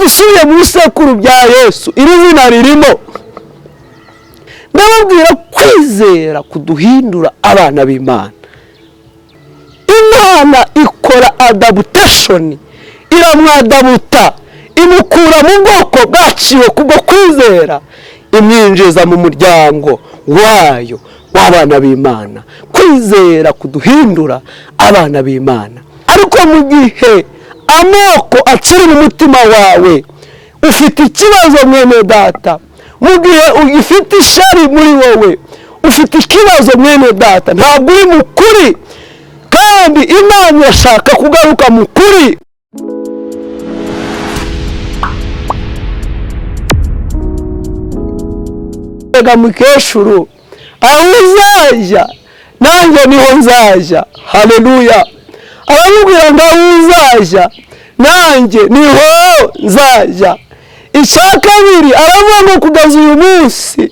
dusubiye mu bisekuru bya Yesu iri zina ririmo. Ndababwira kwizera kuduhindura abana b'Imana. Imana ikora adaptation, iramwadabuta, imukura mu bwoko bwaciwe kubwo kwizera, imwinjiza mu muryango wayo w'abana b'Imana. Kwizera kuduhindura abana b'Imana. Ariko mu gihe amoko akiri mu mutima wawe, ufite ikibazo mwene data, mu gihe ugifite ishari muri wowe, ufite ikibazo mwene data, ntabwo uri mu kuri, kandi Imana irashaka kugaruka mu kuri. Mukeshuru, aho uzajya nanjye niho nzajya. Haleluya. Aramubwira ngo aho uzajya nanjye niho nzajya. Icya kabiri aravuga ngo kugeza uyu munsi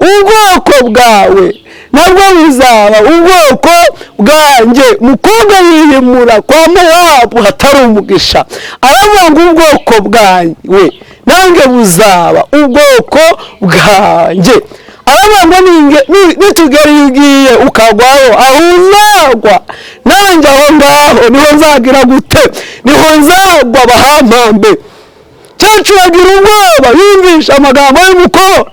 ubwoko bwawe nabwo buzaba ubwoko bwanjye. Mukobwa yihimura kwa Mowabu hatari umugisha, aravuga ngo ubwoko bwawe nanjye buzaba ubwoko bwanjye. Aravuga ngo nitugera iyo ugiye ukagwaho, aho uzagwa nanjye aho ngaho niho nzagira gute, niho nzagwa bahampambe. Cyacu bagira ubwoba yumvisha amagambo y'umukobwa.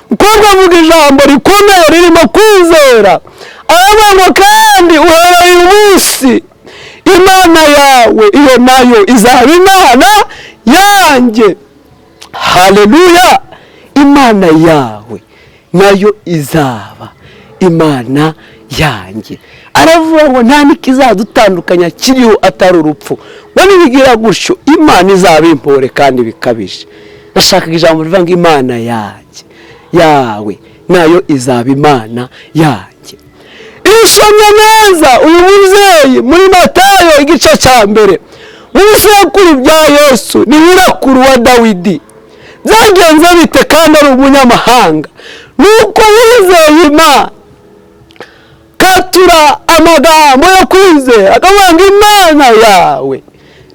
Mukobwa avuga ijambo rikomeye ririmo kwizera. Aravuga ngo kandi uhera uyu munsi Imana yawe iyo nayo izaba Imana yanjye. Haleluya. Imana yawe nayo izaba Imana yanjye. Aravuga ngo nta n'ikizadutandukanya kiriho atari urupfu. Ngo nibigira gutyo Imana izaba impore kandi bikabije. Ndashaka ijambo rivuga ngo Imana yanjye yawe nayo izaba Imana yanjye. Isomye neza uyu mubyeyi muri Matayo igice cya mbere, mu bisekuru bya Yesu ni nyirakuru wa Dawidi. Byagenze bite kandi ari umunyamahanga? Nuko yizeye Imana, katura amagambo yo kwizera, akavuga ngo Imana yawe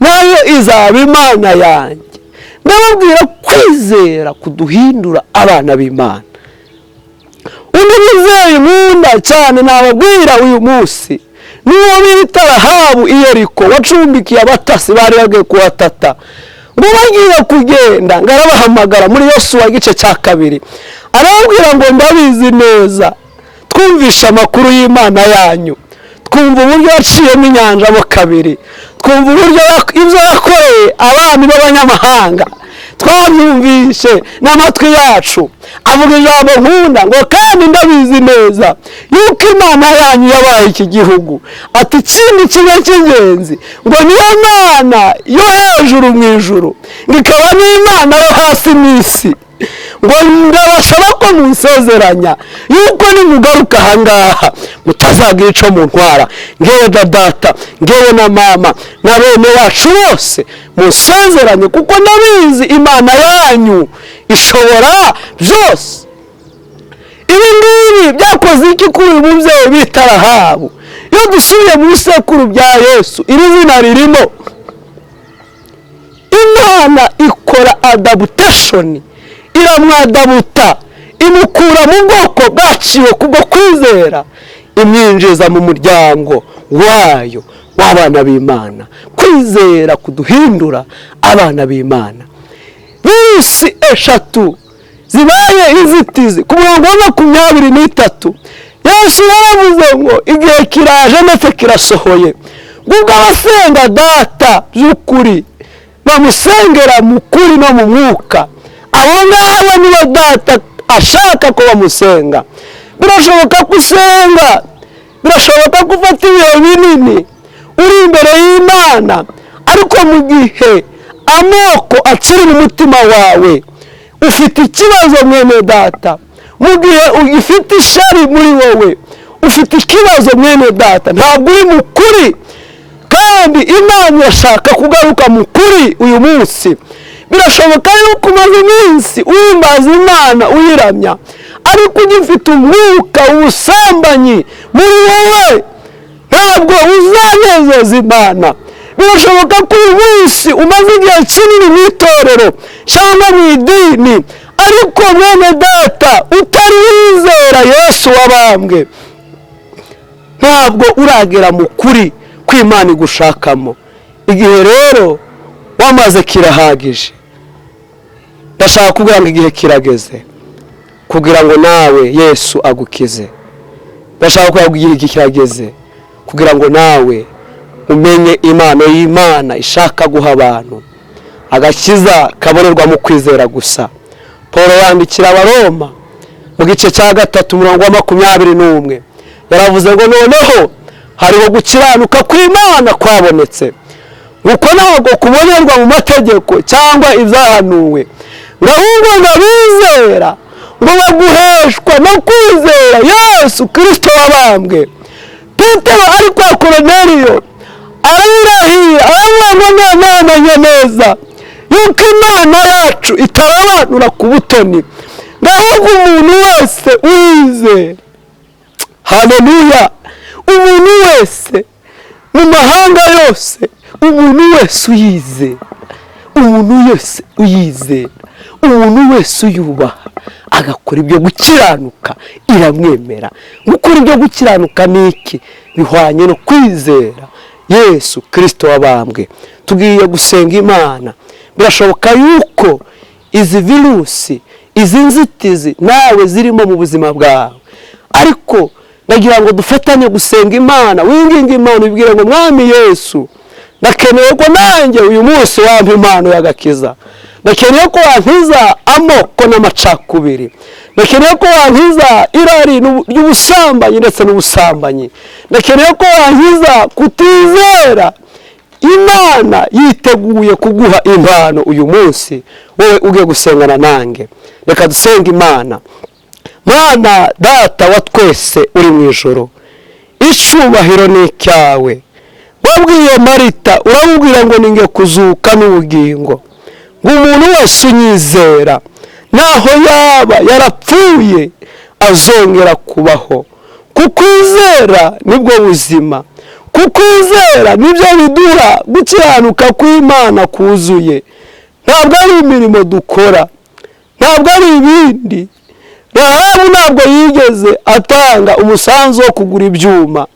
nayo izaba Imana yanjye. Ndababwira kwizera kuduhindura abana b'Imana. Undi mubyeyi nkunda cyane nababwira uyu munsi niwo bita Rahabu i Yeriko, wacumbikiye abatasi bari bagiye kubatata. Ngo bagiye kugenda ngo arabahamagara muri Yosuwa igice cya 2, arababwira ngo ndabizi neza, twumvisha amakuru y'Imana yanyu, twumva uburyo yaciyemo inyanja mo kabiri, twumva uburyo ibyo yakoreye abami b'abanyamahanga, twabyumvishe n'amatwi yacu. Avuga ijambo nkunda ngo kandi ndabizi neza yuko Imana yanyu yabaye iki gihugu. Ati ikindi kimwe cy'ingenzi ngo niyo Mana yo hejuru mu ijuru, ikaba n'Imana yo hasi mu isi. Ngo ndabasaba ko munsezeranya yuko nimugaruka ahangaha mutazagira ico muntwara, ngewe na data, ngewe na mama na bene wacu bose, munsezeranye kuko ndabizi Imana yanyu ishobora byose. Ibi ngibi byakoze iki kuri uyu mubyeyi bita Rahabu? Iyo dusubiye mu bisekuru bya Yesu iri zina ririmo. Imana ikora adaptation, iramwadabuta, imukura mu bwoko bwaciwe kubwo kwizera, imwinjiza mu muryango wayo w'abana b'Imana. Kwizera kuduhindura abana b'Imana. Bisi eshatu zibaye inzitizi ku murongo wa 23, Yesu yaravuze ngo igihe kiraje ndetse kirasohoye, ubwo abasenga data by'ukuri bamusengera mu kuri no mu mwuka, abo ngabo nibo data ashaka ko bamusenga. Birashoboka gusenga, birashoboka gufata ibihe binini uri imbere y'Imana, ariko mu gihe amoko akiri mu mutima wawe, ufite ikibazo mwene data, mu gihe ugifite ishari muri wowe, ufite ikibazo mwene data, ntabwo uri mu kuri, kandi Imana irashaka kugaruka mu kuri uyu munsi. Birashoboka yuko umaze iminsi uhimbaza Imana uyiramya, ariko ugifite umwuka w'ubusambanyi muri wowe, ntabwo uzanezeza Imana. birashoboka ko uyu munsi umaze igihe kinini mu itorero cyangwa mu idini, ariko mwene data utari wizera Yesu wabambwe, ntabwo uragera mu kuri kw'Imana igushakamo. Igihe rero wamaze kirahagije. Ndashaka kugira ngo igihe kirageze kugira ngo nawe Yesu agukize. Ndashaka kugira ngo igihe kirageze kugira ngo nawe umenye impano y'Imana ishaka guha abantu. Agakiza kabonerwa mu kwizera gusa. Paulo yandikira Abaroma mu gice cya 3:21 yaravuze ngo noneho hariho gukiranuka kw'Imana kwabonetse, nuko ntabwo kubonerwa mu mategeko cyangwa ibyahanuwe, ahubwo abizera ngo baguheshwa no kwizera Yesu Kristo wabambwe. Petero ari kwa Korneliyo arirahiye aravuga ngo namenye neza yuko Imana yacu itarobanura ku butoni, ahubwo umuntu wese wizera. Haleluya! Umuntu wese mu mahanga yose, umuntu wese uyizera, umuntu wese uyizera, umuntu wese uyubaha agakora ibyo gukiranuka iramwemera. Gukora ibyo gukiranuka niki? Bihwanye no kwizera Yesu Kristo wabambwe. Tugiye gusenga Imana. Birashoboka yuko izi virusi, izi nzitizi nawe zirimo mu buzima bwawe, ariko nagira ngo dufatanye gusenga Imana. Winginga Imana ubwire ngo Mwami Yesu, ndakeneye ko nanjye uyu munsi wampa impano y'agakiza. Ndakeneye ko wankiza amoko n'amacakubiri. Ndakeneye ko wankiza irari ry'ubusambanyi ndetse n'ubusambanyi. Ndakeneye ko wankiza kutizera. Imana yiteguye kuguha impano uyu munsi, wowe ugiye gusengana nange. Reka dusenga Imana. Mana Data wa twese uri mu ijoro, icubahiro ni icyawe. Wabwiye Marita uramubwira ngo ninge kuzuka n'ubugingo, ngo umuntu wese unyizera naho yaba yarapfuye azongera kubaho. Kukwizera nibwo buzima, kukwizera nibyo biduha gukiranuka kw'Imana kuzuye. Ntabwo ari imirimo dukora, ntabwo ari ibindi. Rahabu ntabwo yigeze atanga umusanzu wo kugura ibyuma.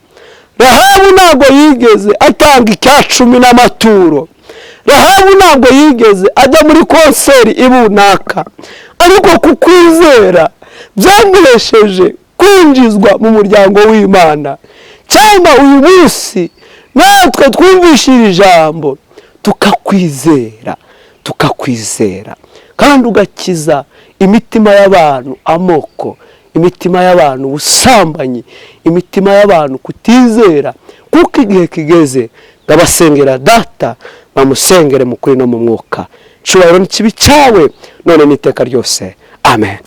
Rahabu ntabwo yigeze atanga icya-10 n'amaturo. Rahabu ntabwo yigeze ajya muri konseri ibunaka, ariko kukwizera byamuhesheje kwinjizwa mu muryango w'Imana. Cyangwa uyu munsi natwe twumvishije ijambo tukakwizera kandi ugakiza imitima y'abantu amoko, imitima y'abantu ubusambanyi, imitima y'abantu kutizera. Kuko igihe kigeze ngabasengera Data, bamusengere mu kuri no mu mwuka. Cyubahiro n'ikibi cyawe none n'iteka ryose. Amen.